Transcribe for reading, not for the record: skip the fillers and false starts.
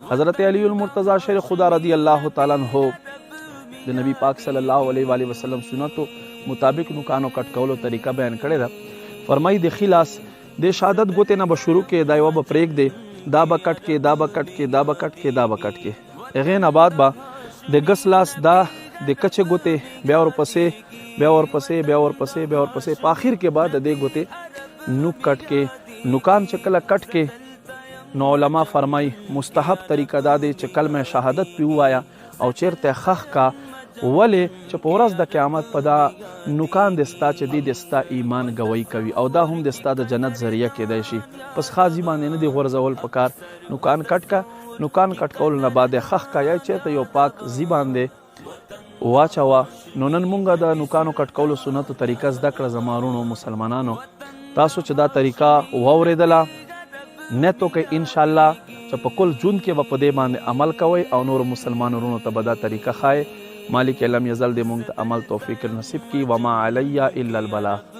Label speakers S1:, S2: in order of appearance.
S1: حضرت علی المرتضی شیر خدا رضی اللہ تعالیٰ عنہ د نبی پاک صلی الله علیه و آله وسلم سنتو مطابق نوکانو کټ کولو طریقه بیان کړی ده. فرمای د خلاص د شهادت ګوتې نه به شروع کې دا یوه به پرېږدې، دا به کټ کې، دا به کټ کې، دا به کټ کې، دا به کټ کې. هغې نه بعد به د ګس لاس دا د کچې ګوتې بیا ورپسې بیا ورپسې بیا ورپسې بیا ورپسې په آخر کې به د دې ګوتې نوک کټ کې. نوکان چې کله کټ کې نو علما فرمای مستحب طریقه دا دی چې کلمه شهادت پې ووایه او چیرته خخ کا، ولې چې په ورځ د قیامت په دا نوکان د ستا چې دی د ستا ایمان ګوی کوي او دا هم د ستا د جنت ذریعه کیدای شي. پس خاصی باندې نه دی غورځول پکار. نوکان کټ کا، نوکان کټ کول نه بعد خخ کا یا چیرته یو پاک زی باندې واچوه. نو نن مونږ د نوکانو کټ کولو سنتو طریقه زده کړه زمارونو مسلمانانو. تاسو چې دا طریقه واورېدله نیتو کې انشاءالله چې په کل جون کې به په دې باندې عمل کوئ او نور مسلمان ورونو ته به دا طریقه ښایي. مالک لم یزل دې مونږ ته عمل توفیق نصیب کی. وما علی الا البلاغ.